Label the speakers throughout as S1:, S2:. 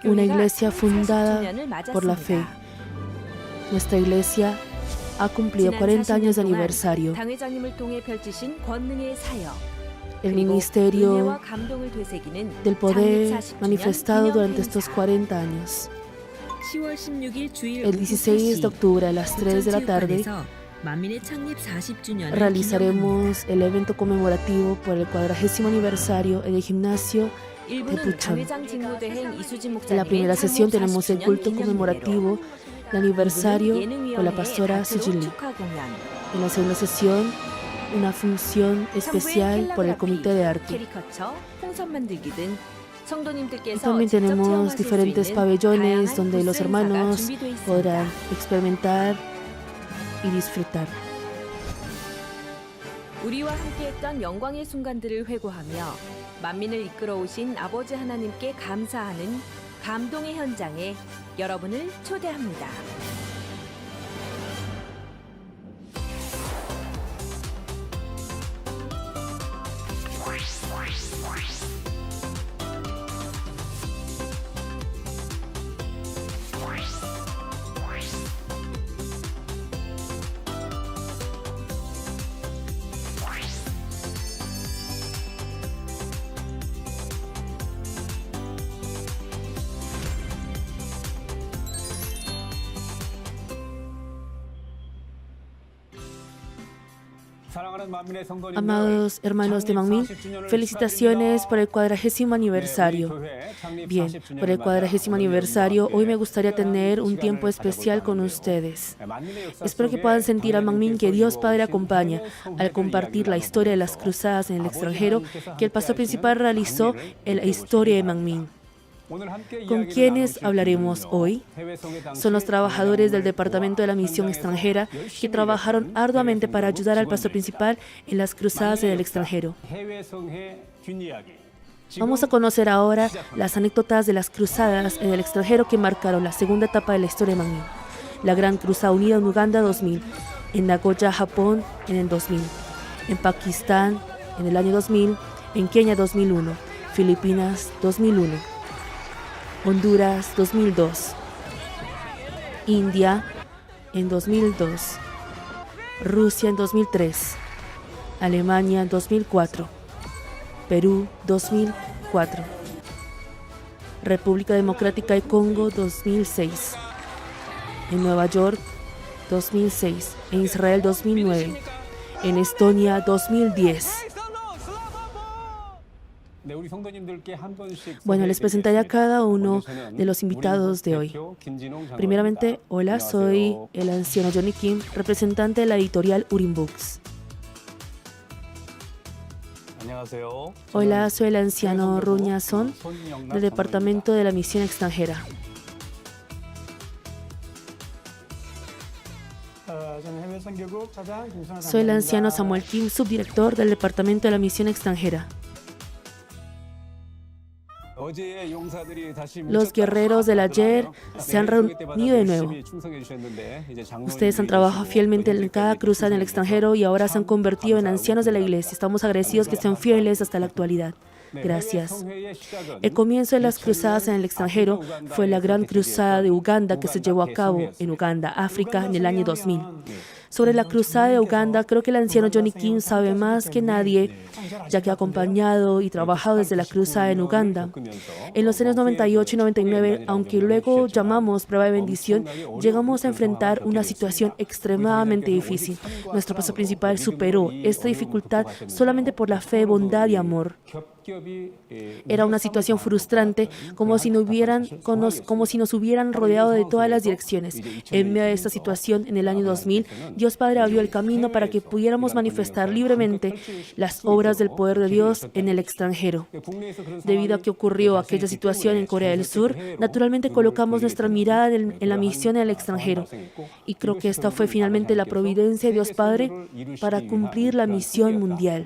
S1: Una iglesia fundada por la fe. Nuestra iglesia ha cumplido 40 años de aniversario. El ministerio del poder manifestado durante estos 40 años. El 16 de octubre a las 3 de la tarde realizaremos el evento conmemorativo por el 40º aniversario en el gimnasio de Bucheon. En la primera sesión tenemos el culto conmemorativo del aniversario con la pastora Sujin Lee. En la segunda sesión, una función especial por el comité de arte. También tenemos diferentes pabellones donde los hermanos podrán experimentar y disfrutar.
S2: 우리와 함께했던 영광의 순간들을 회고하며 만민을 이끌어오신 아버지 하나님께 감사하는 감동의 현장에 여러분을 초대합니다.
S1: Amados hermanos de Manmin, felicitaciones por el 40º aniversario. Bien, por el 40º aniversario, hoy me gustaría tener un tiempo especial con ustedes. Espero que puedan sentir a Manmin que Dios Padre acompaña al compartir la historia de las cruzadas en el extranjero que el pastor principal realizó en la historia de Manmin. ¿Con quiénes hablaremos hoy? Son los trabajadores del Departamento de la Misión Extranjera que trabajaron arduamente para ayudar al pastor principal en las cruzadas en el extranjero. Vamos a conocer ahora las anécdotas de las cruzadas en el extranjero que marcaron la segunda etapa de la historia de Manmin. La Gran Cruzada Unida en Uganda 2000, en Nagoya, Japón en el 2000, en Pakistán en el año 2000, en Kenia 2001, Filipinas 2001. Honduras 2002, India en 2002, Rusia en 2003, Alemania en 2004, Perú 2004, República Democrática de Congo 2006, en Nueva York 2006, en Israel 2009, en Estonia 2010. Bueno, les presentaré a cada uno de los invitados de hoy. Primeramente, hola, soy el anciano Johnny Kim, representante de la editorial Urim Books. Hola, soy el anciano Ruña Son, del Departamento de la Misión Extranjera. Soy el anciano Samuel Kim, subdirector del Departamento de la Misión Extranjera. Los guerreros del ayer se han reunido de nuevo. Ustedes han trabajado fielmente en cada cruzada en el extranjero y ahora se han convertido en ancianos de la iglesia. Estamos agradecidos que sean fieles hasta la actualidad. Gracias. El comienzo de las cruzadas en el extranjero fue la Gran Cruzada de Uganda que se llevó a cabo en Uganda, África, en el año 2000. Sobre la cruzada de Uganda, creo que el anciano Johnny Kim sabe más que nadie, ya que ha acompañado y trabajado desde la cruzada en Uganda. En los años 98 y 99, aunque luego llamamos prueba de bendición, llegamos a enfrentar una situación extremadamente difícil. Nuestro pastor principal superó esta dificultad solamente por la fe, bondad y amor. Era una situación frustrante, como si nos hubieran rodeado de todas las direcciones. En medio de esta situación, en el año 2000, Dios Padre abrió el camino para que pudiéramos manifestar libremente las obras del poder de Dios en el extranjero. Debido a que ocurrió aquella situación en Corea del Sur, naturalmente colocamos nuestra mirada en la misión en el extranjero. Y creo que esta fue finalmente la providencia de Dios Padre para cumplir la misión mundial.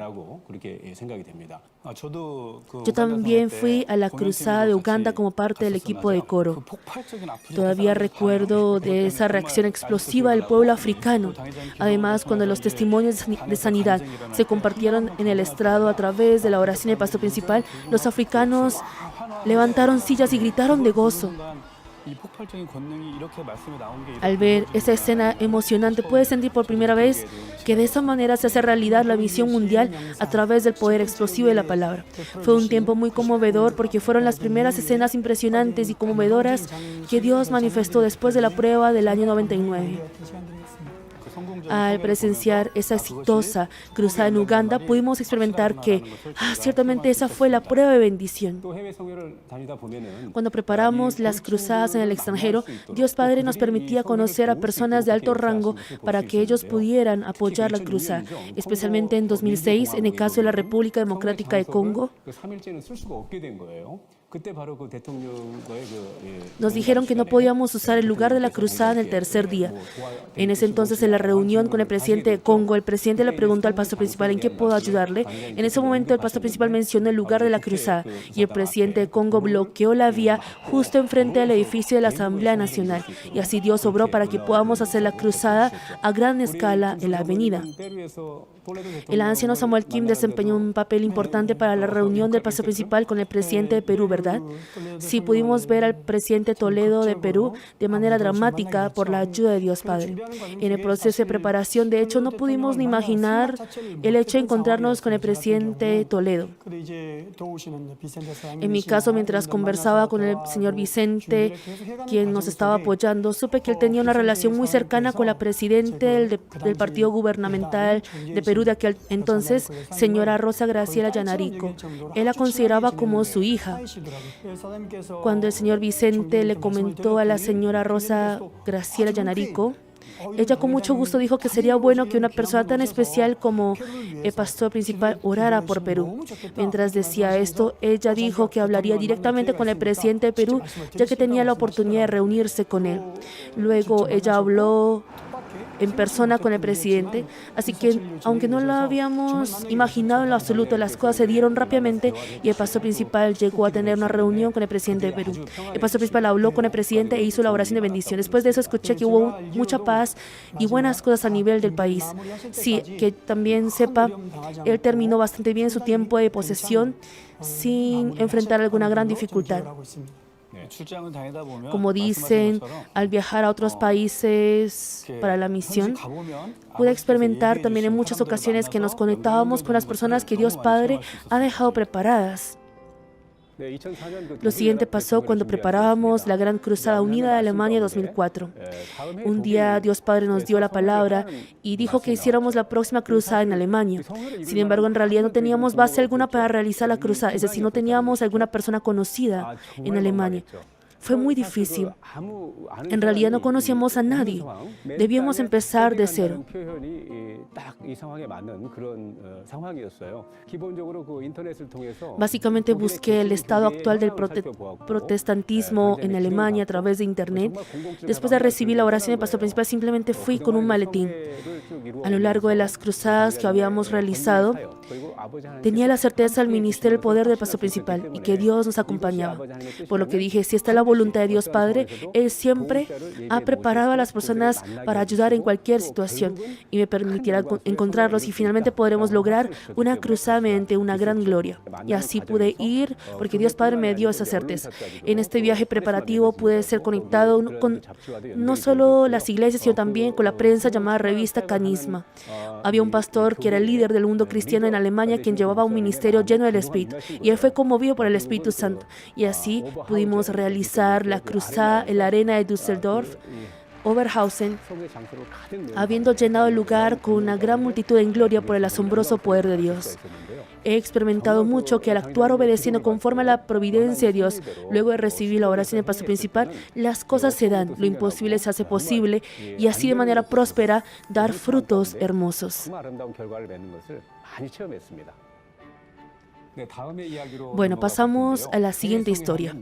S1: Yo también fui a la cruzada de Uganda como parte del equipo de coro. Todavía recuerdo de esa reacción explosiva del pueblo africano. Además, cuando los testimonios de sanidad se compartieron en el estrado a través de la oración del pastor principal, los africanos levantaron sillas y gritaron de gozo. Al ver esa escena emocionante, puedes sentir por primera vez que de esa manera se hace realidad la misión mundial a través del poder explosivo de la palabra. Fue un tiempo muy conmovedor porque fueron las primeras escenas impresionantes y conmovedoras que Dios manifestó después de la prueba del año 99. Al presenciar esa exitosa cruzada en Uganda, pudimos experimentar que ciertamente esa fue la prueba de bendición. Cuando preparamos las cruzadas en el extranjero, Dios Padre nos permitía conocer a personas de alto rango para que ellos pudieran apoyar la cruzada, especialmente en 2006, en el caso de la República Democrática de Congo. Nos dijeron que no podíamos usar el lugar de la cruzada en el tercer día. En ese entonces, en la reunión con el presidente de Congo, el presidente le preguntó al pastor principal: ¿en qué puedo ayudarle? En ese momento, el pastor principal mencionó el lugar de la cruzada y el presidente de Congo bloqueó la vía justo enfrente del edificio de la Asamblea Nacional. Y así Dios obró para que podamos hacer la cruzada a gran escala en la avenida. El anciano Samuel Kim desempeñó un papel importante para la reunión del pastor principal con el presidente de Perú, ¿verdad? Sí, pudimos ver al presidente Toledo de Perú de manera dramática por la ayuda de Dios Padre. En el proceso de preparación, de hecho, no pudimos ni imaginar el hecho de encontrarnos con el presidente Toledo. En mi caso, mientras conversaba con el señor Vicente, quien nos estaba apoyando, supe que él tenía una relación muy cercana con la presidenta del partido gubernamental de Perú de aquel entonces, señora Rosa Graciela Yanarico. Él la consideraba como su hija. Cuando el señor Vicente le comentó a la señora Rosa Graciela Yanarico, ella con mucho gusto dijo que sería bueno que una persona tan especial como el pastor principal orara por Perú. Mientras decía esto, ella dijo que hablaría directamente con el presidente de Perú, ya que tenía la oportunidad de reunirse con él. Luego ella habló en persona con el presidente, así que aunque no lo habíamos imaginado en lo absoluto, las cosas se dieron rápidamente y el pastor principal llegó a tener una reunión con el presidente de Perú. El pastor principal habló con el presidente e hizo la oración de bendición. Después de eso escuché que hubo mucha paz y buenas cosas a nivel del país. Sí, que también sepa, él terminó bastante bien su tiempo de posesión sin enfrentar alguna gran dificultad. Como dicen, al viajar a otros países para la misión, pude experimentar también en muchas ocasiones que nos conectábamos con las personas que Dios Padre ha dejado preparadas. Lo siguiente pasó cuando preparábamos la Gran Cruzada Unida de Alemania 2004. Un día Dios Padre nos dio la palabra y dijo que hiciéramos la próxima cruzada en Alemania. Sin embargo, en realidad no teníamos base alguna para realizar la cruzada, es decir, no teníamos alguna persona conocida en Alemania. Fue muy difícil. En realidad no conocíamos a nadie. Debíamos empezar de cero. Básicamente busqué el estado actual del protestantismo en Alemania a través de internet. Después de recibir la oración del pastor principal, simplemente fui con un maletín. A lo largo de las cruzadas que habíamos realizado, tenía la certeza del ministerio del poder del pastor principal y que Dios nos acompañaba. Por lo que dije, si está la voluntad de Dios Padre, Él siempre ha preparado a las personas para ayudar en cualquier situación y me permitirá encontrarlos y finalmente podremos lograr una cruzada mediante una gran gloria. Y así pude ir porque Dios Padre me dio esa certeza. En este viaje preparativo pude ser conectado con no solo las iglesias, sino también con la prensa llamada Revista Canisma. Había un pastor que era el líder del mundo cristiano en Alemania quien llevaba un ministerio lleno del Espíritu y él fue conmovido por el Espíritu Santo y así pudimos realizar la cruzada en la arena de Düsseldorf, Oberhausen, habiendo llenado el lugar con una gran multitud en gloria por el asombroso poder de Dios. He experimentado mucho que al actuar obedeciendo conforme a la providencia de Dios, luego de recibir la oración del pastor principal, las cosas se dan, lo imposible se hace posible y así de manera próspera dar frutos hermosos. Bueno, pasamos a la siguiente historia.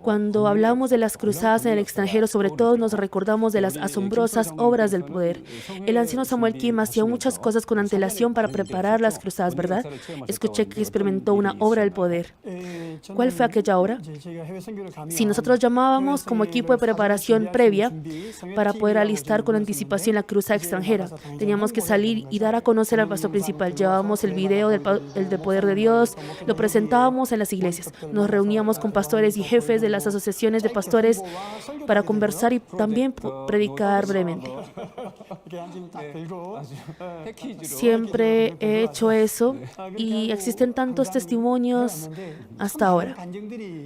S1: Cuando hablamos de las cruzadas en el extranjero, sobre todo nos recordamos de las asombrosas obras del poder. El anciano Samuel Kim hacía muchas cosas con antelación para preparar las cruzadas, ¿verdad? Escuché que experimentó una obra del poder. ¿Cuál fue aquella obra? Si nosotros llamábamos como equipo de preparación previa para poder alistar con anticipación la cruzada extranjera, teníamos que salir y dar a conocer al pastor principal. Llevábamos el video del poder de Dios, lo presentábamos en las iglesias. Nos reuníamos con pastores y jefes de las asociaciones de pastores para conversar y también predicar brevemente. Siempre he hecho eso y existen tantos testimonios hasta ahora.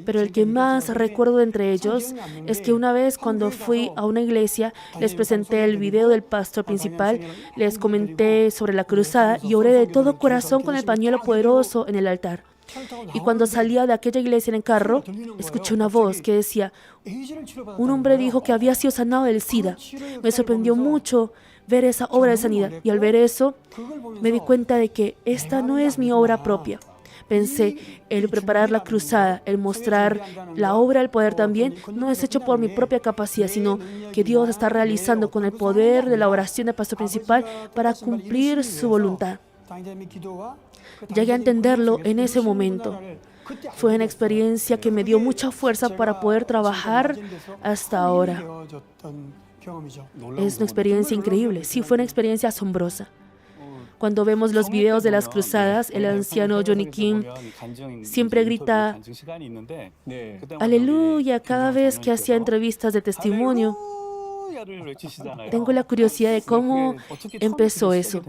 S1: Pero el que más recuerdo de entre ellos es que una vez cuando fui a una iglesia, les presenté el video del pastor principal, les comenté sobre la cruzada y oré de todo corazón con el pañuelo poderoso en el altar. Y cuando salía de aquella iglesia en el carro, escuché una voz que decía, un hombre dijo que había sido sanado del SIDA. Me sorprendió mucho ver esa obra de sanidad y al ver eso me di cuenta de que esta no es mi obra propia. Pensé, el preparar la cruzada, el mostrar la obra del poder también, no es hecho por mi propia capacidad, sino que Dios está realizando con el poder de la oración del pastor principal para cumplir su voluntad. Llegué a entenderlo en ese momento. Fue una experiencia que me dio mucha fuerza para poder trabajar hasta ahora. Es una experiencia increíble. Sí, fue una experiencia asombrosa. Cuando vemos los videos de las cruzadas, el anciano Johnny Kim siempre grita aleluya cada vez que hacía entrevistas de testimonio. Tengo la curiosidad de cómo empezó eso.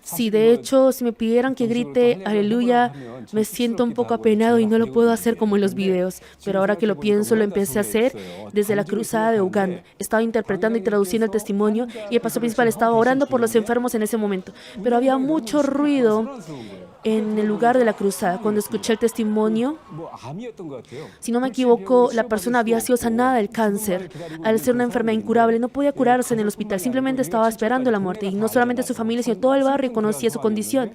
S1: Sí, de hecho, si me pidieran que grite aleluya, me siento un poco apenado y no lo puedo hacer como en los videos. Pero ahora que lo pienso, lo empecé a hacer desde la cruzada de Uganda. Estaba interpretando y traduciendo el testimonio y el pastor principal estaba orando por los enfermos en ese momento. Pero había mucho ruido en el lugar de la cruzada. Cuando escuché el testimonio, si no me equivoco, la persona había sido sanada del cáncer. Al ser una enfermedad incurable, no podía curarse en el hospital, simplemente estaba esperando la muerte. Y no solamente su familia, sino todo el barrio conocía su condición.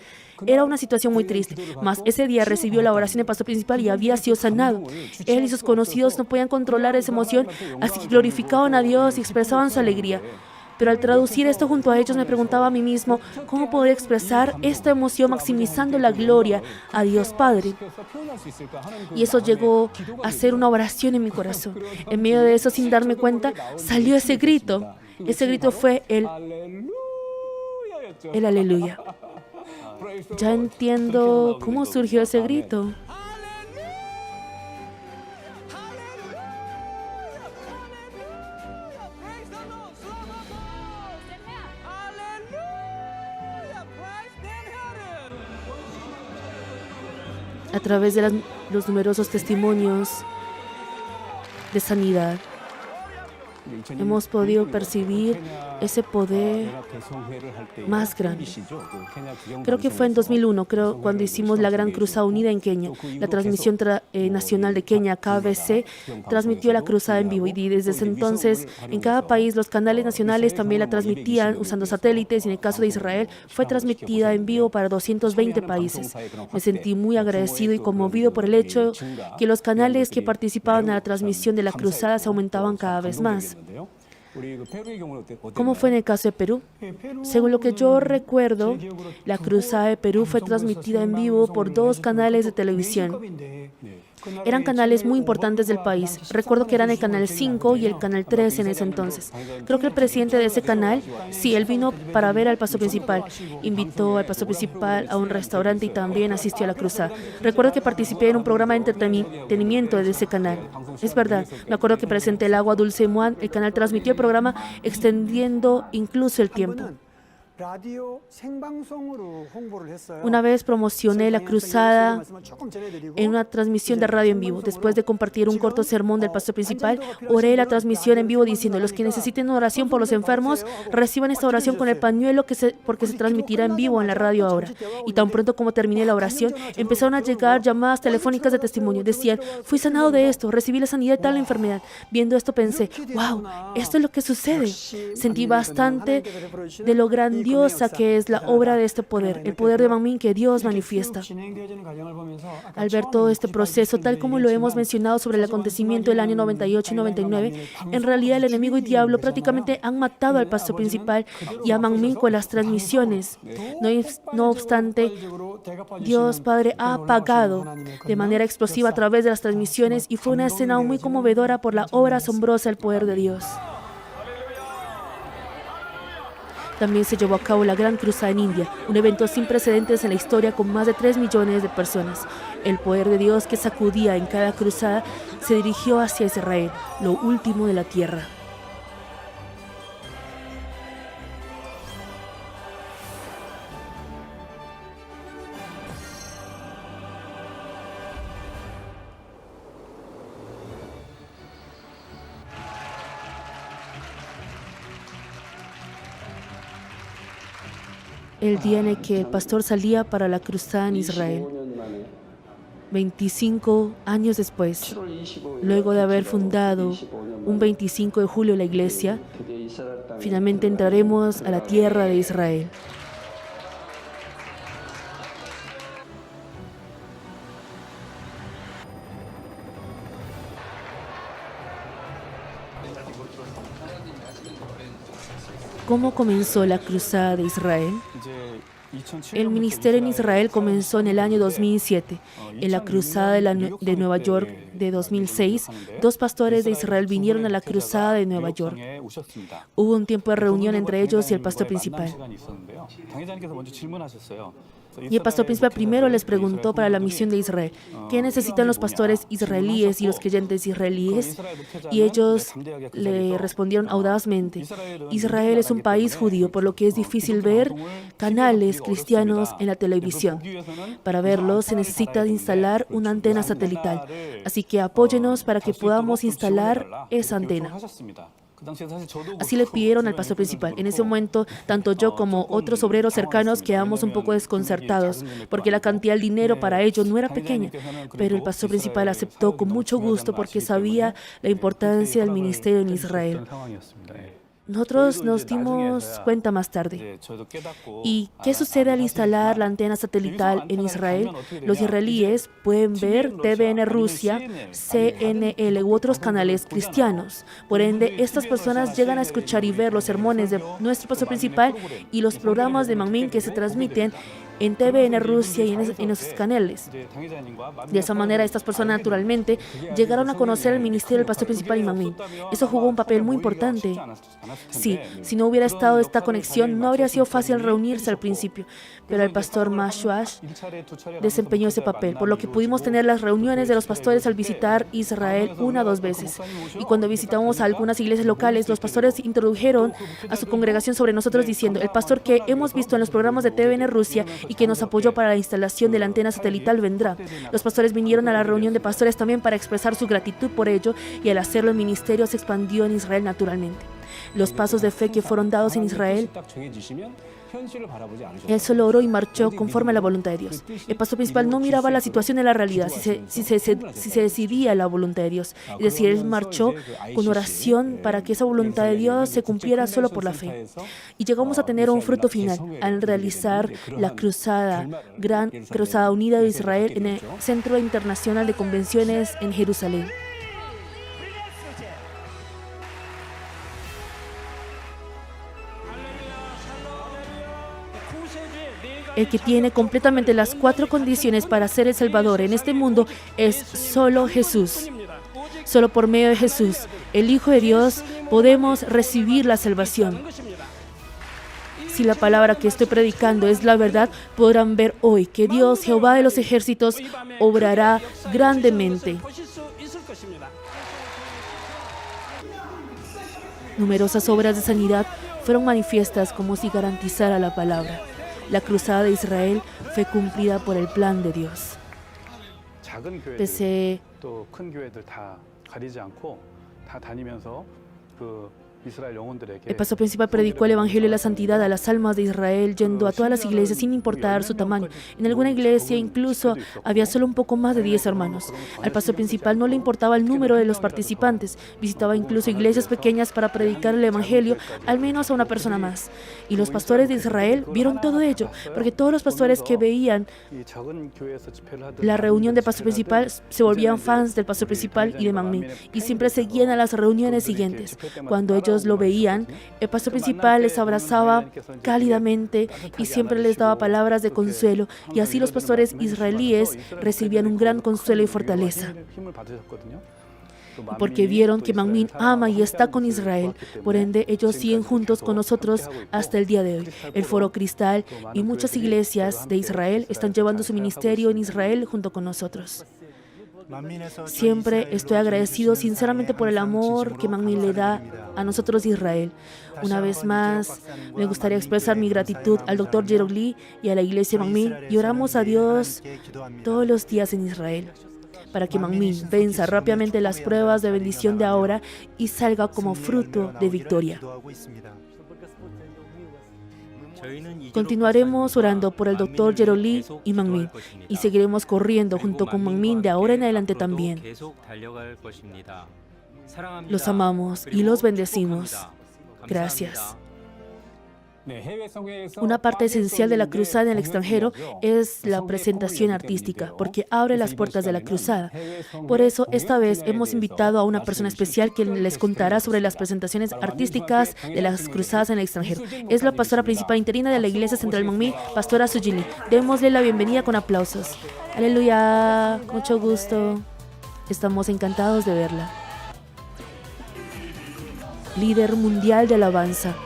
S1: Era una situación muy triste, mas ese día recibió la oración del pastor principal y había sido sanado. Él y sus conocidos no podían controlar esa emoción, así que glorificaban a Dios y expresaban su alegría. Pero al traducir esto junto a ellos me preguntaba a mí mismo cómo poder expresar esta emoción maximizando la gloria a Dios Padre. Y eso llegó a ser una oración en mi corazón. En medio de eso, sin darme cuenta, salió ese grito. Ese grito fue el aleluya. Ya entiendo cómo surgió ese grito. A través de los numerosos testimonios de sanidad, hemos podido percibir ese poder más grande. Creo que fue en 2001, cuando hicimos la Gran Cruzada Unida en Kenia. La transmisión nacional de Kenia, KBC, transmitió la cruzada en vivo y desde ese entonces en cada país los canales nacionales también la transmitían usando satélites y en el caso de Israel fue transmitida en vivo para 220 países. Me sentí muy agradecido y conmovido por el hecho que los canales que participaban en la transmisión de la cruzada se aumentaban cada vez más. ¿Cómo fue en el caso de Perú? Según lo que yo recuerdo, la cruzada de Perú fue transmitida en vivo por 2 canales de televisión. Eran canales muy importantes del país. Recuerdo que eran el Canal 5 y el Canal 3 en ese entonces. Creo que el presidente de ese canal, sí, él vino para ver al pastor principal. Invitó al pastor principal a un restaurante y también asistió a la cruzada. Recuerdo que participé en un programa de entretenimiento de ese canal. Es verdad, me acuerdo que presenté el agua dulce Muan. El canal transmitió el programa extendiendo incluso el tiempo. Una vez promocioné la cruzada en una transmisión de radio en vivo. Después de compartir un corto sermón del pastor principal, oré la transmisión en vivo diciendo: los que necesiten oración por los enfermos, reciban esta oración con el pañuelo porque se transmitirá en vivo en la radio ahora. Y tan pronto como terminé la oración, empezaron a llegar llamadas telefónicas de testimonio. Decían: fui sanado de esto, recibí la sanidad de tal enfermedad. Viendo esto pensé: wow, esto es lo que sucede. Sentí bastante de lo grandioso grandiosa que es la obra de este poder, el poder de Manmin que Dios manifiesta. Al ver todo este proceso, tal como lo hemos mencionado sobre el acontecimiento del año 98 y 99, en realidad el enemigo y diablo prácticamente han matado al pastor principal y a Manmin con las transmisiones. No obstante, Dios Padre ha apagado de manera explosiva a través de las transmisiones y fue una escena muy conmovedora por la obra asombrosa del poder de Dios. También se llevó a cabo la Gran Cruzada en India, un evento sin precedentes en la historia con más de 3 millones de personas. El poder de Dios que sacudía en cada cruzada se dirigió hacia Israel, lo último de la tierra. El día en el que el pastor salía para la cruzada en Israel. 25 años después, luego de haber fundado un 25 de julio la iglesia, finalmente entraremos a la tierra de Israel. ¿Cómo comenzó la cruzada de Israel? El ministerio en Israel comenzó en el año 2007. En la cruzada de Nueva York de 2006, 2 pastores de Israel vinieron a la cruzada de Nueva York. Hubo un tiempo de reunión entre ellos y el pastor principal. Y el pastor principal primero les preguntó para la misión de Israel, ¿qué necesitan los pastores israelíes y los creyentes israelíes? Y ellos le respondieron audazmente, Israel es un país judío, por lo que es difícil ver canales cristianos en la televisión. Para verlos se necesita instalar una antena satelital, así que apóyenos para que podamos instalar esa antena. Así le pidieron al pastor principal. En ese momento, tanto yo como otros obreros cercanos quedamos un poco desconcertados, porque la cantidad de dinero para ello no era pequeña. Pero el pastor principal aceptó con mucho gusto porque sabía la importancia del ministerio en Israel. Nosotros nos dimos cuenta más tarde. ¿Y qué sucede al instalar la antena satelital en Israel? Los israelíes pueden ver TVN Rusia, CNL u otros canales cristianos. Por ende, estas personas llegan a escuchar y ver los sermones de nuestro pastor principal y los programas de Manmin que se transmiten en TVN Rusia y en esos canales. De esa manera, estas personas naturalmente llegaron a conocer el ministerio del pastor principal y Manmin. Eso jugó un papel muy importante. Sí, si no hubiera estado esta conexión, no habría sido fácil reunirse al principio, pero el pastor Mashuash desempeñó ese papel, por lo que pudimos tener las reuniones de los pastores al visitar Israel 1 o 2 veces. Y cuando visitamos a algunas iglesias locales, los pastores introdujeron a su congregación sobre nosotros diciendo, el pastor que hemos visto en los programas de TVN Rusia y que nos apoyó para la instalación de la antena satelital vendrá. Los pastores vinieron a la reunión de pastores también para expresar su gratitud por ello y al hacerlo el ministerio se expandió en Israel naturalmente. Los pasos de fe que fueron dados en Israel, él solo oró y marchó conforme a la voluntad de Dios. El pastor principal no miraba la situación de la realidad, si se decidía la voluntad de Dios. Es decir, él marchó con oración para que esa voluntad de Dios se cumpliera solo por la fe. Y llegamos a tener un fruto final al realizar la cruzada, Gran Cruzada Unida de Israel en el Centro Internacional de Convenciones en Jerusalén. El que tiene completamente las 4 condiciones para ser el Salvador en este mundo es solo Jesús. Solo por medio de Jesús, el Hijo de Dios, podemos recibir la salvación. Si la palabra que estoy predicando es la verdad, podrán ver hoy que Dios, Jehová de los ejércitos, obrará grandemente. Numerosas obras de sanidad fueron manifiestas como si garantizara la palabra. La cruzada de Israel fue cumplida por el plan de Dios. El pastor principal predicó el Evangelio de la santidad a las almas de Israel, yendo a todas las iglesias sin importar su tamaño. En alguna iglesia incluso había solo un poco más de 10 hermanos. Al pastor principal no le importaba el número de los participantes. Visitaba incluso iglesias pequeñas para predicar el Evangelio al menos a una persona más. Y los pastores de Israel vieron todo ello, porque todos los pastores que veían la reunión del pastor principal se volvían fans del pastor principal y de Manmin, y siempre seguían a las reuniones siguientes. Cuando ellos lo veían, el pastor principal les abrazaba cálidamente y siempre les daba palabras de consuelo, y así los pastores israelíes recibían un gran consuelo y fortaleza, porque vieron que Manmin ama y está con Israel. Por ende, ellos siguen juntos con nosotros hasta el día de hoy. El Foro Cristal y muchas iglesias de Israel están llevando su ministerio en Israel junto con nosotros. Siempre estoy agradecido sinceramente por el amor que Manmin le da a nosotros de Israel. Una vez más, me gustaría expresar mi gratitud al Dr. Gerald Lee y a la iglesia Manmin, y oramos a Dios todos los días en Israel para que Manmin venza rápidamente las pruebas de bendición de ahora y salga como fruto de victoria. Continuaremos orando por el Dr. Gerald Lee y Manmin, y seguiremos corriendo junto con Manmin de ahora en adelante también. Los amamos y los bendecimos. Gracias. Una parte esencial de la cruzada en el extranjero es la presentación artística, porque abre las puertas de la cruzada. Por eso, esta vez hemos invitado a una persona especial que les contará sobre las presentaciones artísticas de las cruzadas en el extranjero. Es la pastora principal interina de la Iglesia Central Manmin, Pastora Sujin Lee. Démosle la bienvenida con aplausos. Aleluya, mucho gusto. Estamos encantados de verla. Líder mundial de alabanza,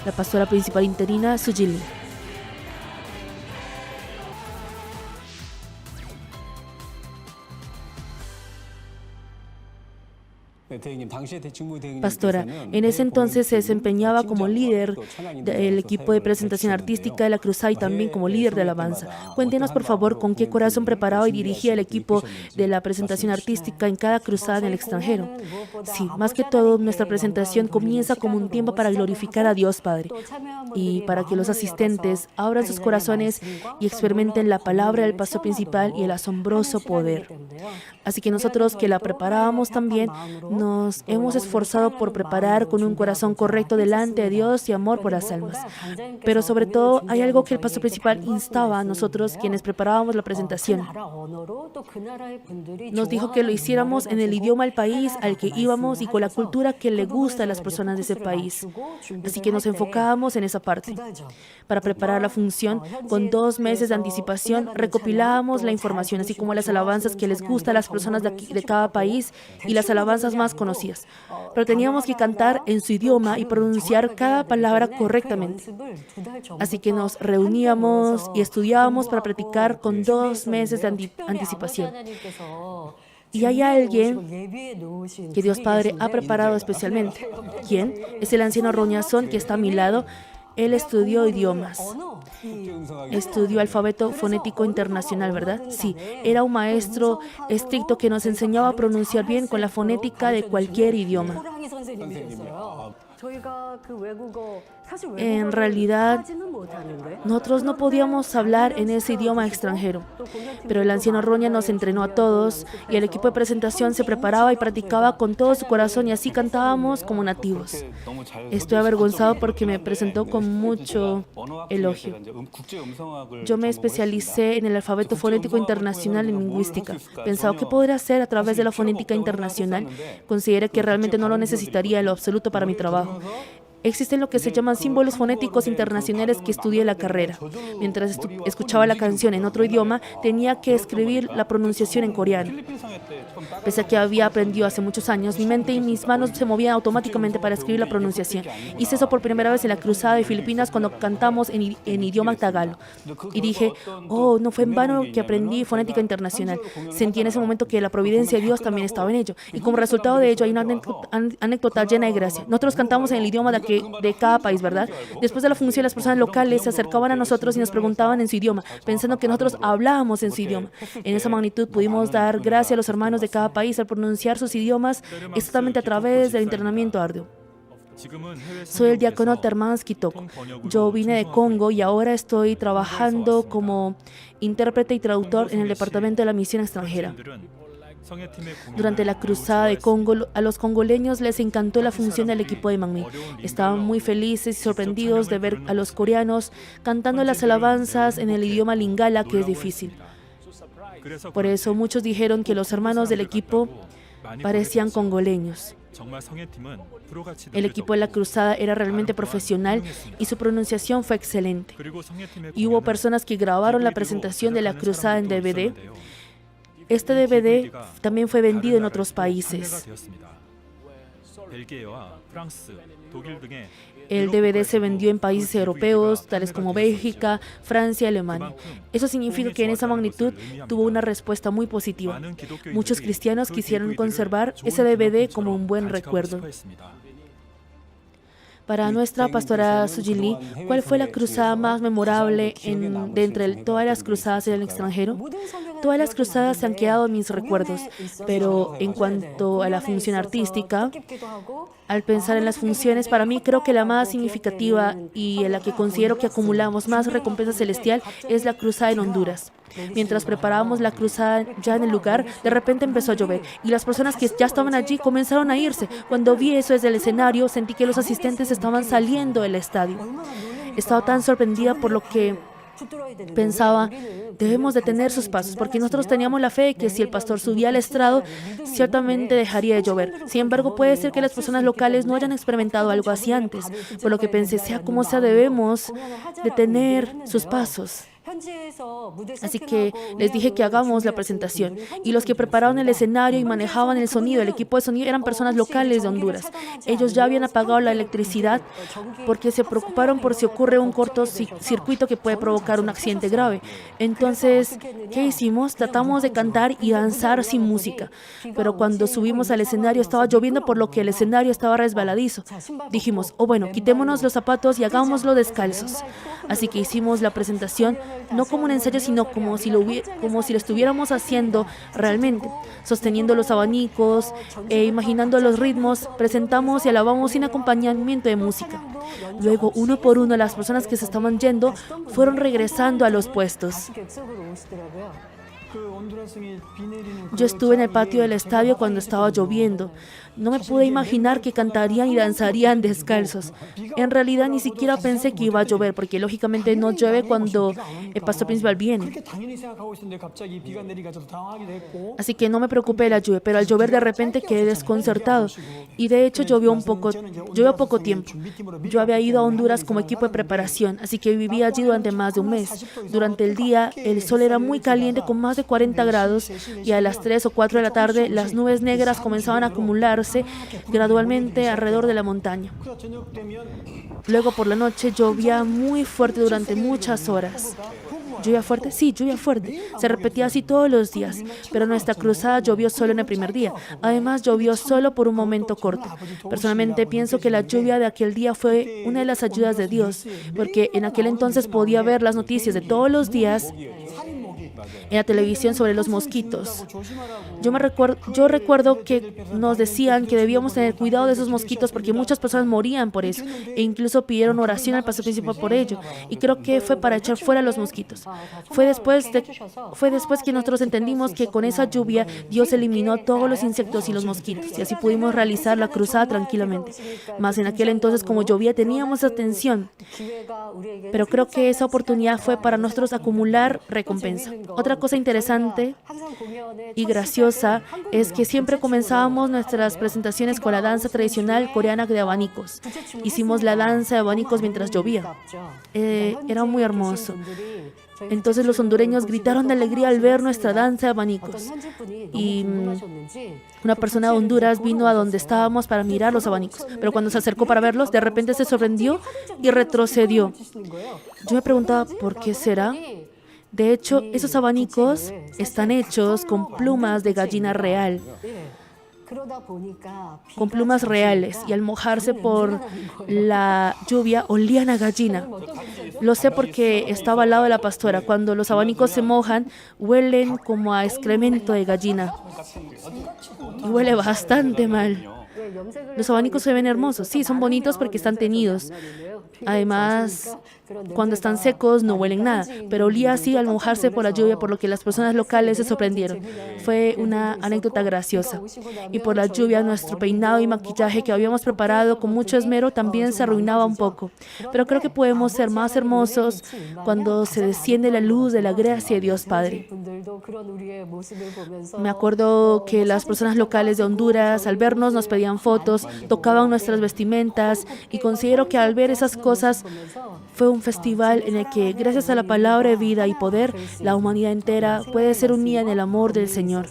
S1: la pastora principal interina, Sujin Lee. Pastora, en ese entonces se desempeñaba como líder del equipo de presentación artística de la cruzada y también como líder de alabanza. Cuéntenos, por favor, con qué corazón preparaba y dirigía el equipo de la presentación artística en cada cruzada en el extranjero. Sí, más que todo, nuestra presentación comienza como un tiempo para glorificar a Dios Padre y para que los asistentes abran sus corazones y experimenten la palabra del pastor principal y el asombroso poder. Así que nosotros que la preparábamos también, nos hemos esforzado por preparar con un corazón correcto delante de Dios y amor por las almas. Pero sobre todo hay algo que el pastor principal instaba a nosotros quienes preparábamos la presentación. Nos dijo que lo hiciéramos en el idioma del país al que íbamos y con la cultura que le gusta a las personas de ese país. Así que nos enfocábamos en esa parte. Para preparar la función, con 2 meses de anticipación, recopilábamos la información, así como las alabanzas que les gusta a las personas de cada país y las alabanzas más conocidas. Pero teníamos que cantar en su idioma y pronunciar cada palabra correctamente. Así que nos reuníamos y estudiábamos para practicar con 2 meses de anticipación. Y hay alguien que Dios Padre ha preparado especialmente. ¿Quién? Es el anciano Roñazón que está a mi lado. Él estudió idiomas. Estudió alfabeto fonético internacional, ¿verdad? Sí, era un maestro estricto que nos enseñaba a pronunciar bien con la fonética de cualquier idioma. En realidad, nosotros no podíamos hablar en ese idioma extranjero, pero el anciano Roña nos entrenó a todos y el equipo de presentación se preparaba y practicaba con todo su corazón y así cantábamos como nativos. Estoy avergonzado porque me presentó con mucho elogio. Yo me especialicé en el alfabeto fonético internacional en lingüística. Pensaba, ¿qué podría hacer a través de la fonética internacional? Consideré que realmente no lo necesitaría en lo absoluto para mi trabajo. Existen lo que se llaman símbolos fonéticos internacionales que estudié la carrera. Mientras escuchaba la canción en otro idioma, tenía que escribir la pronunciación en coreano. Pese a que había aprendido hace muchos años, mi mente y mis manos se movían automáticamente para escribir la pronunciación. Hice eso por primera vez en la cruzada de Filipinas cuando cantamos en idioma tagalo. Y dije, oh, no fue en vano que aprendí fonética internacional. Sentí en ese momento que la providencia de Dios también estaba en ello. Y como resultado de ello hay una anécdota llena de gracia. Nosotros cantamos en el idioma de aquel de cada país, ¿verdad? Después de la función, las personas locales se acercaban a nosotros y nos preguntaban en su idioma, pensando que nosotros hablábamos en su idioma. En esa magnitud pudimos dar gracias a los hermanos de cada país al pronunciar sus idiomas exactamente a través del entrenamiento arduo. Soy el diácono Termansky Toko. Yo vine de Congo y ahora estoy trabajando como intérprete y traductor en el Departamento de la Misión Extranjera. Durante la cruzada de Congo, a los congoleños les encantó la función del equipo de Manmin. Estaban muy felices y sorprendidos de ver a los coreanos cantando las alabanzas en el idioma lingala, que es difícil. Por eso muchos dijeron que los hermanos del equipo parecían congoleños. El equipo de la cruzada era realmente profesional y su pronunciación fue excelente. Y hubo personas que grabaron la presentación de la cruzada en DVD. Este DVD también fue vendido en otros países. El DVD se vendió en países europeos, tales como Bélgica, Francia y Alemania. Eso significa que en esa magnitud tuvo una respuesta muy positiva. Muchos cristianos quisieron conservar ese DVD como un buen recuerdo. Para nuestra pastora Sujin Lee, ¿cuál fue la cruzada más memorable de entre todas las cruzadas en el extranjero? Todas las cruzadas se han quedado en mis recuerdos, pero en cuanto a la función artística, al pensar en las funciones, para mí creo que la más significativa y en la que considero que acumulamos más recompensa celestial es la cruzada en Honduras. Mientras preparábamos la cruzada ya en el lugar, de repente empezó a llover y las personas que ya estaban allí comenzaron a irse. Cuando vi eso desde el escenario, sentí que los asistentes estaban saliendo del estadio. Estaba tan sorprendida por lo que pensaba, debemos detener sus pasos, porque nosotros teníamos la fe de que si el pastor subía al estrado, ciertamente dejaría de llover. Sin embargo, puede ser que las personas locales no hayan experimentado algo así antes, por lo que pensé, sea como sea, debemos detener sus pasos. Así que les dije que hagamos la presentación. Y los que prepararon el escenario y manejaban el sonido, el equipo de sonido, eran personas locales de Honduras. Ellos ya habían apagado la electricidad porque se preocuparon por si ocurre un cortocircuito que puede provocar un accidente grave. Entonces, ¿qué hicimos? Tratamos de cantar y danzar sin música. Pero cuando subimos al escenario estaba lloviendo, por lo que el escenario estaba resbaladizo. Dijimos, bueno, quitémonos los zapatos y hagámoslo descalzos. Así que hicimos la presentación no como un ensayo, sino como si lo estuviéramos haciendo realmente, sosteniendo los abanicos e imaginando los ritmos. Presentamos y alabamos sin acompañamiento de música. Luego, uno por uno, las personas que se estaban yendo fueron regresando a los puestos. Yo estuve en el patio del estadio cuando estaba lloviendo. No me pude imaginar que cantarían y danzarían descalzos. En realidad ni siquiera pensé que iba a llover, porque lógicamente no llueve cuando el pastor principal viene. Así que no me preocupé de la lluvia, pero al llover de repente quedé desconcertado. Y de hecho llovió poco tiempo. Yo había ido a Honduras como equipo de preparación, así que viví allí durante más de un mes. Durante el día el sol era muy caliente con más de 40 grados y a las 3 o 4 de la tarde las nubes negras comenzaban a acumularse gradualmente alrededor de la montaña. Luego por la noche llovía muy fuerte durante muchas horas. ¿Lluvia fuerte? Sí, lluvia fuerte. Se repetía así todos los días, pero nuestra cruzada llovió solo en el primer día. Además, llovió solo por un momento corto. Personalmente pienso que la lluvia de aquel día fue una de las ayudas de Dios, porque en aquel entonces podía ver las noticias de todos los días en la televisión sobre los mosquitos. Yo recuerdo que nos decían que debíamos tener cuidado de esos mosquitos porque muchas personas morían por eso e incluso pidieron oración al pastor principal por ello, y creo que fue para echar fuera los mosquitos. Fue después que nosotros entendimos que con esa lluvia Dios eliminó todos los insectos y los mosquitos, y así pudimos realizar la cruzada tranquilamente. Mas en aquel entonces, como llovía, teníamos atención, pero creo que esa oportunidad fue para nosotros acumular recompensa. Otra cosa interesante y graciosa es que siempre comenzábamos nuestras presentaciones con la danza tradicional coreana de abanicos. Hicimos la danza de abanicos mientras llovía. Era muy hermoso. Entonces los hondureños gritaron de alegría al ver nuestra danza de abanicos. Y una persona de Honduras vino a donde estábamos para mirar los abanicos. Pero cuando se acercó para verlos, de repente se sorprendió y retrocedió. Yo me preguntaba, ¿por qué será? De hecho, esos abanicos están hechos con plumas de gallina real. con plumas reales, y al mojarse por la lluvia olían a gallina. Lo sé porque estaba al lado de la pastora. Cuando los abanicos se mojan, huelen como a excremento de gallina y huele bastante mal. Los abanicos se ven hermosos, sí, son bonitos porque están teñidos. Además, cuando están secos no huelen nada, pero olía así al mojarse por la lluvia, por lo que las personas locales se sorprendieron. Fue una anécdota graciosa. Y por la lluvia nuestro peinado y maquillaje que habíamos preparado con mucho esmero también se arruinaba un poco. Pero creo que podemos ser más hermosos cuando se desciende la luz de la gracia de Dios Padre. Me acuerdo que las personas locales de Honduras, al vernos, nos pedían fotos, tocaban nuestras vestimentas, y considero que al ver esas cosas fue un festival en el que, gracias a la palabra de vida y poder, la humanidad entera puede ser unida en el amor del Señor.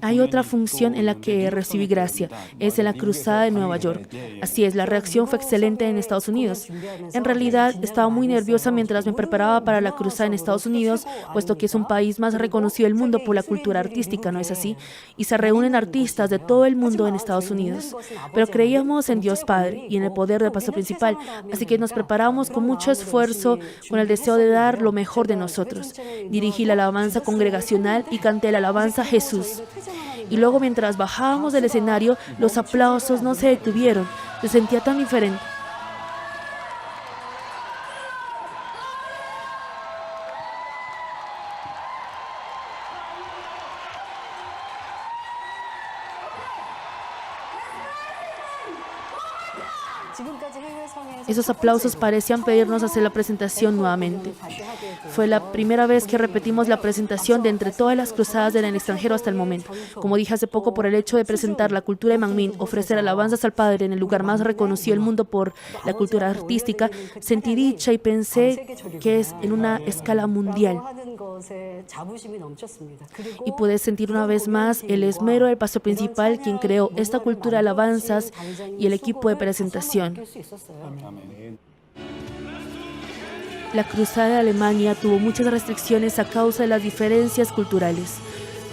S1: Hay otra función en la que recibí gracia, es en la cruzada de Nueva York. Así es, la reacción fue excelente en Estados Unidos. En realidad, estaba muy nerviosa mientras me preparaba para la cruzada en Estados Unidos, puesto que es un país más reconocido del mundo por la cultura artística, ¿no es así? Y se reúnen artistas de todo el mundo en Estados Unidos. Pero creíamos en Dios Padre y en el poder del pastor principal, así que nos preparamos con mucho esfuerzo, con el deseo de dar lo mejor de nosotros. Dirigí la alabanza congregacional y canté la alabanza a Jesús. Y luego, mientras bajábamos del escenario, los aplausos no se detuvieron. Se sentía tan diferente. Esos aplausos parecían pedirnos hacer la presentación nuevamente. Fue la primera vez que repetimos la presentación de entre todas las cruzadas en el extranjero hasta el momento. Como dije hace poco, por el hecho de presentar la cultura de Manmin, ofrecer alabanzas al Padre en el lugar más reconocido del mundo por la cultura artística, sentí dicha y pensé que es en una escala mundial. Y pude sentir una vez más el esmero del pastor principal, quien creó esta cultura de alabanzas, y el equipo de presentación. La cruzada de Alemania tuvo muchas restricciones a causa de las diferencias culturales.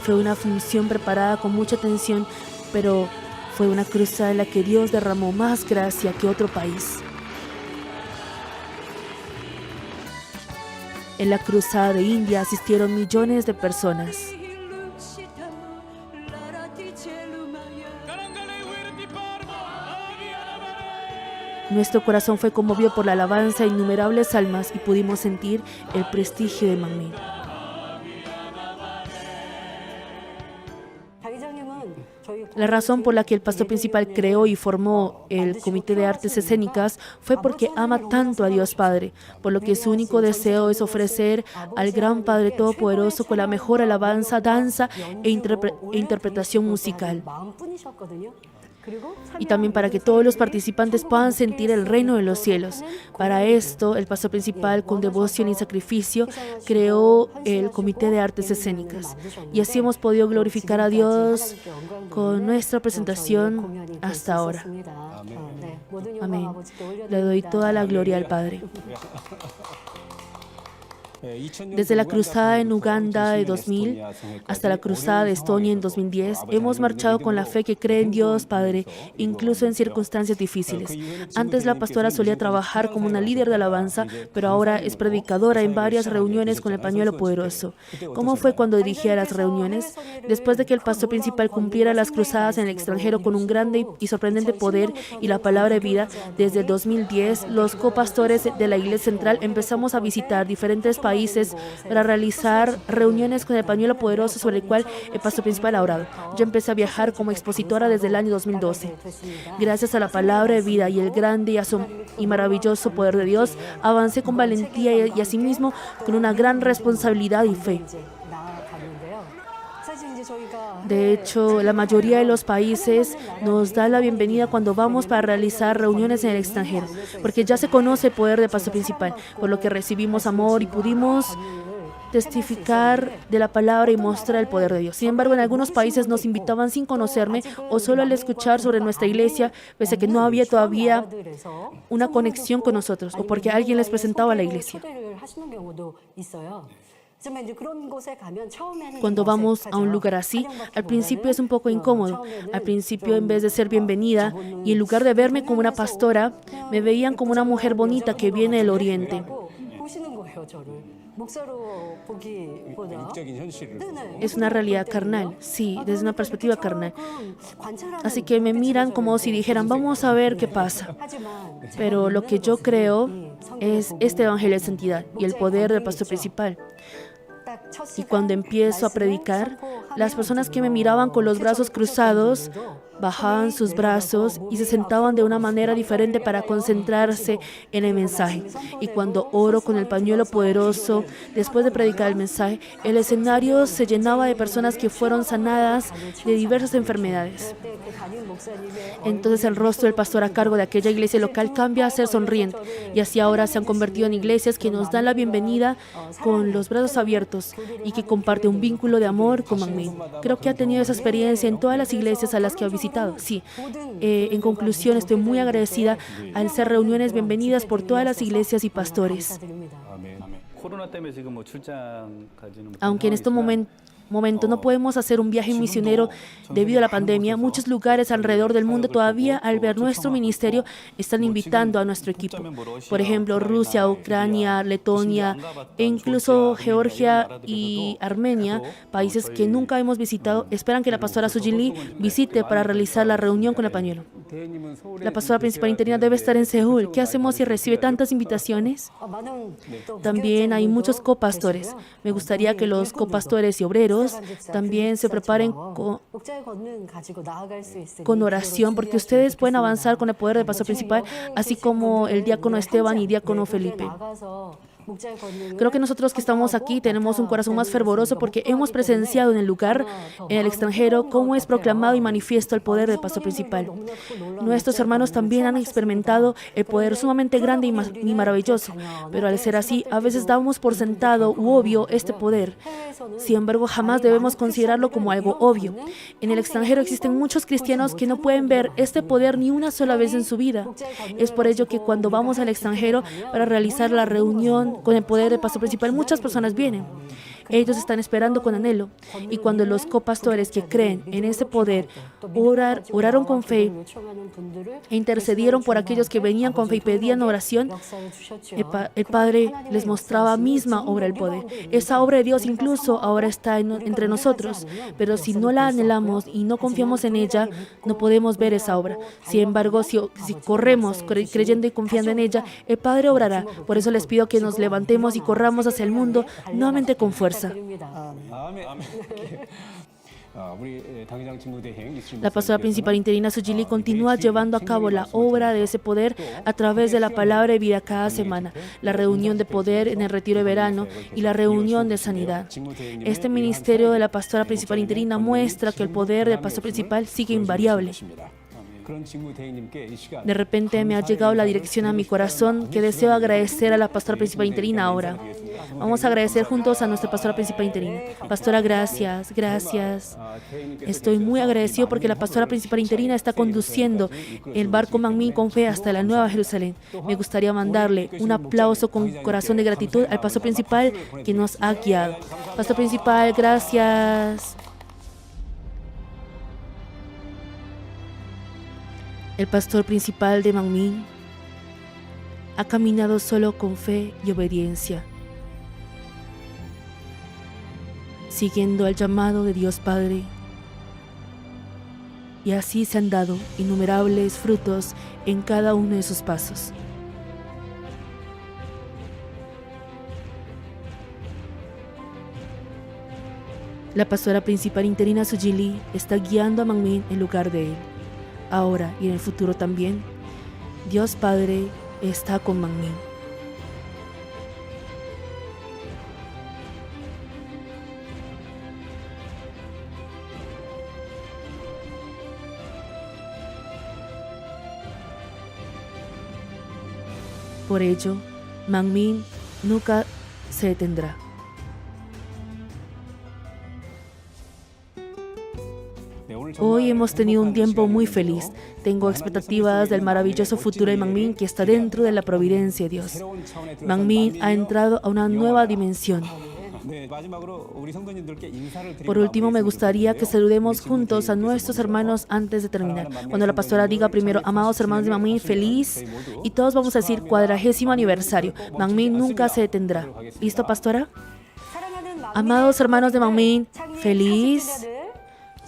S1: Fue una función preparada con mucha atención, pero fue una cruzada en la que Dios derramó más gracia que otro país. En la cruzada de India asistieron millones de personas. Nuestro corazón fue conmovido por la alabanza de innumerables almas y pudimos sentir el prestigio de Manmin. La razón por la que el pastor principal creó y formó el Comité de Artes Escénicas fue porque ama tanto a Dios Padre, por lo que su único deseo es ofrecer al gran Padre Todopoderoso con la mejor alabanza, danza e interpretación musical. Y también para que todos los participantes puedan sentir el reino de los cielos. Para esto, el pastor principal, con devoción y sacrificio, creó el Comité de Artes Escénicas. Y así hemos podido glorificar a Dios con nuestra presentación hasta ahora. Amén. Le doy toda la gloria al Padre. Desde la cruzada en Uganda de 2000 hasta la cruzada de Estonia en 2010, hemos marchado con la fe que cree en Dios Padre, incluso en circunstancias difíciles. Antes la pastora solía trabajar como una líder de alabanza, pero ahora es predicadora en varias reuniones con el pañuelo poderoso. ¿Cómo fue cuando dirigía las reuniones? Después de que el pastor principal cumpliera las cruzadas en el extranjero con un grande y sorprendente poder y la palabra de vida, desde el 2010, los copastores de la Iglesia Central empezamos a visitar diferentes países para realizar reuniones con el pañuelo poderoso sobre el cual el pastor principal ha orado. Yo empecé a viajar como expositora desde el año 2012. Gracias a la palabra de vida y el grande y maravilloso poder de Dios, avancé con valentía y asimismo con una gran responsabilidad y fe. De hecho, la mayoría de los países nos da la bienvenida cuando vamos para realizar reuniones en el extranjero, porque ya se conoce el poder del pastor principal, por lo que recibimos amor y pudimos testificar de la palabra y mostrar el poder de Dios. Sin embargo, en algunos países nos invitaban sin conocerme o solo al escuchar sobre nuestra iglesia, pese a que no había todavía una conexión con nosotros o porque alguien les presentaba a la iglesia. Cuando vamos a un lugar así, al principio es un poco incómodo. Al principio, en vez de ser bienvenida, y en lugar de verme como una pastora, me veían como una mujer bonita que viene del oriente. Es una realidad carnal, sí, desde una perspectiva carnal. Así que me miran como si dijeran, vamos a ver qué pasa. Pero lo que yo creo es este evangelio de santidad y el poder del pastor principal. Y cuando empiezo a predicar, las personas que me miraban con los brazos cruzados bajaban sus brazos y se sentaban de una manera diferente para concentrarse en el mensaje. Y cuando oro con el pañuelo poderoso, después de predicar el mensaje, el escenario se llenaba de personas que fueron sanadas de diversas enfermedades. Entonces el rostro del pastor a cargo de aquella iglesia local cambia a ser sonriente, y así ahora se han convertido en iglesias que nos dan la bienvenida con los brazos abiertos y que comparte un vínculo de amor con Manmin. Creo que ha tenido esa experiencia en todas las iglesias a las que ha visitado. Sí, en conclusión, estoy muy agradecida al ser reuniones bienvenidas por todas las iglesias y pastores. Aunque en este momento no podemos hacer un viaje misionero debido a la pandemia, muchos lugares alrededor del mundo todavía, al ver nuestro ministerio, están invitando a nuestro equipo. Por ejemplo, Rusia, Ucrania, Letonia e incluso Georgia y Armenia, países que nunca hemos visitado, esperan que la pastora Sujin Lee visite para realizar la reunión con el pañuelo. La pastora principal interina debe estar en Seúl. ¿Qué hacemos si recibe tantas invitaciones? También hay muchos copastores. Me gustaría que los copastores y obreros también se preparen con oración, porque ustedes pueden avanzar con el poder del pastor principal, así como el diácono Esteban y diácono Felipe. Creo que nosotros que estamos aquí tenemos un corazón más fervoroso porque hemos presenciado en el lugar, en el extranjero, cómo es proclamado y manifiesto el poder del pastor principal. Nuestros hermanos también han experimentado el poder sumamente grande y maravilloso, pero al ser así, a veces damos por sentado u obvio este poder. Sin embargo, jamás debemos considerarlo como algo obvio. En el extranjero existen muchos cristianos que no pueden ver este poder ni una sola vez en su vida. Es por ello que cuando vamos al extranjero para realizar la reunión con el poder del pastor principal, muchas personas vienen. Ellos están esperando con anhelo. Y cuando los copastores que creen en ese poder oraron con fe e intercedieron por aquellos que venían con fe y pedían oración, el Padre les mostraba misma obra del poder. Esa obra de Dios incluso ahora está entre nosotros, pero si no la anhelamos y no confiamos en ella, no podemos ver esa obra. Sin embargo, si corremos creyendo y confiando en ella, el Padre obrará. Por eso les pido que nos levantemos y corramos hacia el mundo nuevamente con fuerza. La pastora principal interina Sujin Lee continúa llevando a cabo la obra de ese poder a través de la palabra de vida cada semana, la reunión de poder en el retiro de verano y la reunión de sanidad. Este ministerio de la pastora principal interina muestra que el poder del pastor principal sigue invariable. De repente me ha llegado la dirección a mi corazón que deseo agradecer a la pastora principal interina ahora. Vamos a agradecer juntos a nuestra pastora principal interina. Pastora, gracias. Estoy muy agradecido porque la pastora principal interina está conduciendo el barco Manmin con fe hasta la Nueva Jerusalén. Me gustaría mandarle un aplauso con corazón de gratitud al pastor principal que nos ha guiado. Pastor principal, gracias. El pastor principal de Manmin ha caminado solo con fe y obediencia, siguiendo el llamado de Dios Padre. Y así se han dado innumerables frutos en cada uno de sus pasos. La pastora principal interina Sujin Lee está guiando a Manmin en lugar de él. Ahora y en el futuro también, Dios Padre está con Manmin. Por ello, Manmin nunca se detendrá. Hoy hemos tenido un tiempo muy feliz. Tengo expectativas del maravilloso futuro de Manmin que está dentro de la providencia de Dios. Manmin ha entrado a una nueva dimensión. Por último, me gustaría que saludemos juntos a nuestros hermanos antes de terminar. Cuando la pastora diga primero, amados hermanos de Manmin, feliz, y todos vamos a decir 40º aniversario. Manmin nunca se detendrá. ¿Listo, pastora? Amados hermanos de Manmin, feliz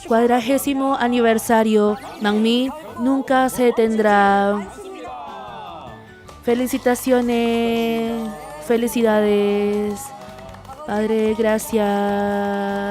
S1: 40º aniversario. Manmin nunca se detendrá. Felicitaciones, felicidades. Padre, gracias.